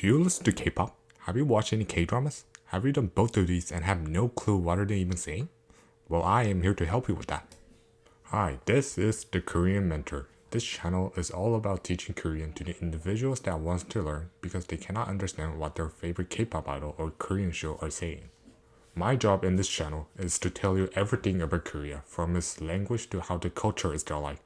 Do you listen to K-pop? Have you watched any K-dramas? Have you done both of these and have no clue what are they even saying? Well, I am here to help you with that. Hi, this is the Korean Mentor. This channel is all about teaching Korean to the individuals that wants to learn because they cannot understand what their favorite K-pop idol or Korean show are saying. My job in this channel is to tell you everything about Korea, from its language to how the culture is there like.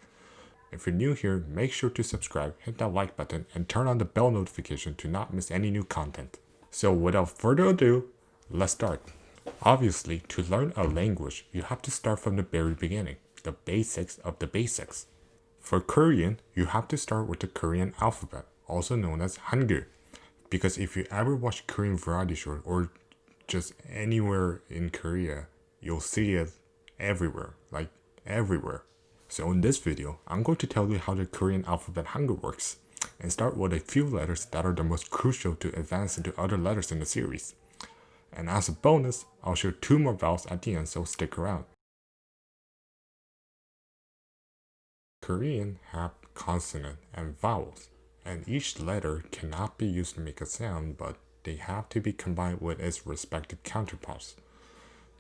If you're new here, make sure to subscribe, hit that like button, and turn on the bell notification to not miss any new content. So without further ado, let's start. Obviously, to learn a language, you have to start from the very beginning, the basics of the basics. For Korean, you have to start with the Korean alphabet, also known as Hangul. Because if you ever watch a Korean variety show or just anywhere in Korea, you'll see it everywhere, like everywhere. So in this video, I'm going to tell you how the Korean alphabet Hangul works, and start with a few letters that are the most crucial to advance into other letters in the series. And as a bonus, I'll share 2 more vowels at the end, so stick around. Korean have consonant and vowels, and each letter cannot be used to make a sound, but they have to be combined with its respective counterparts,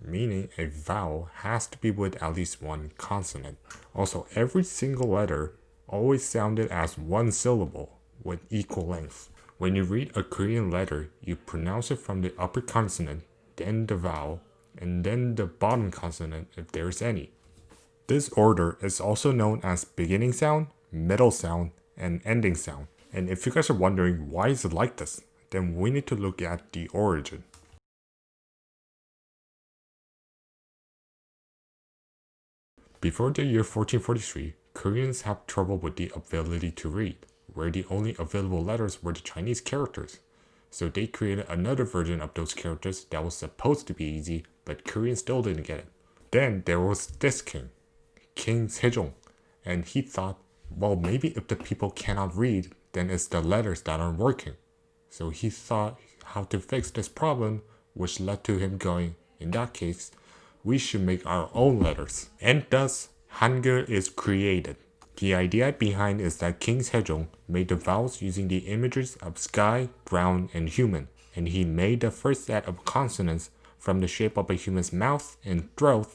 meaning a vowel has to be with at least one consonant. Also, every single letter always sounded as one syllable with equal length. When you read a Korean letter, you pronounce it from the upper consonant, then the vowel, and then the bottom consonant if there's any. This order is also known as beginning sound, middle sound, and ending sound. And if you guys are wondering why is it like this, then we need to look at the origin. Before the year 1443, Koreans had trouble with the ability to read, where the only available letters were the Chinese characters. So they created another version of those characters that was supposed to be easy, but Koreans still didn't get it. Then there was this king, King Sejong, and he thought, well, maybe if the people cannot read, then it's the letters that aren't working. So he thought how to fix this problem, which led to him going, in that case, we should make our own letters. And thus, Hangul is created. The idea behind is that King Sejong made the vowels using the images of sky, ground, and human, and he made the first set of consonants from the shape of a human's mouth and throat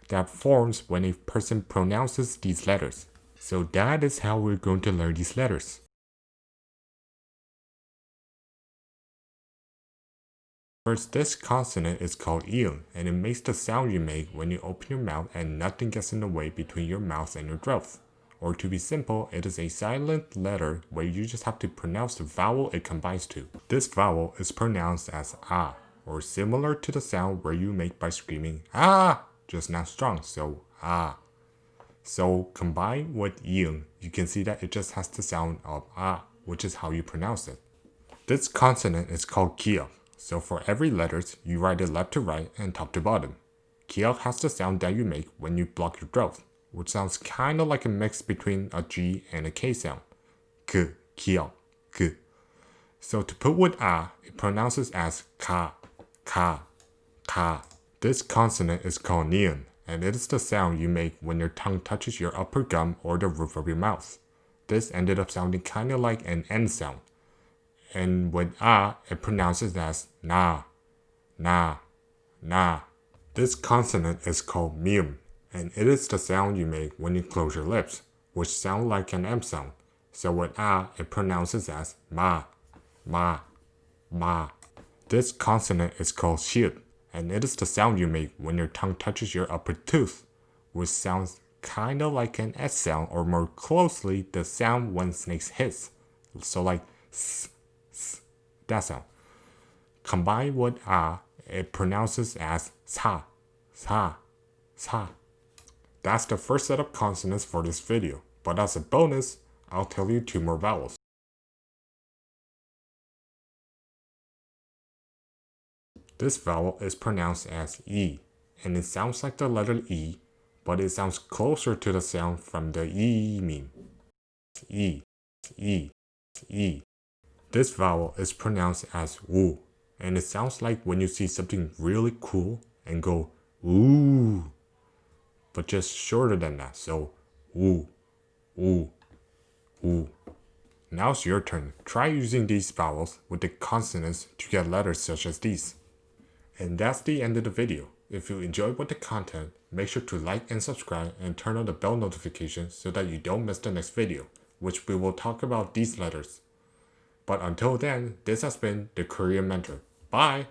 that forms when a person pronounces these letters. So that is how we're going to learn these letters. First, this consonant is called iung, and it makes the sound you make when you open your mouth and nothing gets in the way between your mouth and your throat. Or to be simple, it is a silent letter where you just have to pronounce the vowel it combines to. This vowel is pronounced as ah, or similar to the sound where you make by screaming ah, just not strong, so ah. So combined with iung, you can see that it just has the sound of ah, which is how you pronounce it. This consonant is called kiok. So for every letters, you write it left to right and top to bottom. Kiok has the sound that you make when you block your throat, which sounds kind of like a mix between a G and a K sound. K, kiok, k. So to put with ah, it pronounces as ka, ka, ka. This consonant is called neon, and it is the sound you make when your tongue touches your upper gum or the roof of your mouth. This ended up sounding kind of like an N sound. And with ah, it pronounces as na, na, na. This consonant is called mium, and it is the sound you make when you close your lips, which sound like an M sound. So with ah, it pronounces as ma, ma, ma. This consonant is called shiut, and it is the sound you make when your tongue touches your upper tooth, which sounds kind of like an S sound, or more closely, the sound when snakes hiss. So like s, that sound. Combined with ah, it pronounces as sa, sa, sa. That's the first set of consonants for this video, but as a bonus, I'll tell you 2 more vowels. This vowel is pronounced as e, and it sounds like the letter E, but it sounds closer to the sound from the E meme. E, E, E. This vowel is pronounced as woo, and it sounds like when you see something really cool and go ooh, but just shorter than that, so woo, woo, woo. Now it's your turn. Try using these vowels with the consonants to get letters such as these. And that's the end of the video. If you enjoyed the content, make sure to like and subscribe and turn on the bell notification so that you don't miss the next video, which we will talk about these letters. But until then, this has been the Korean Mentor. Bye!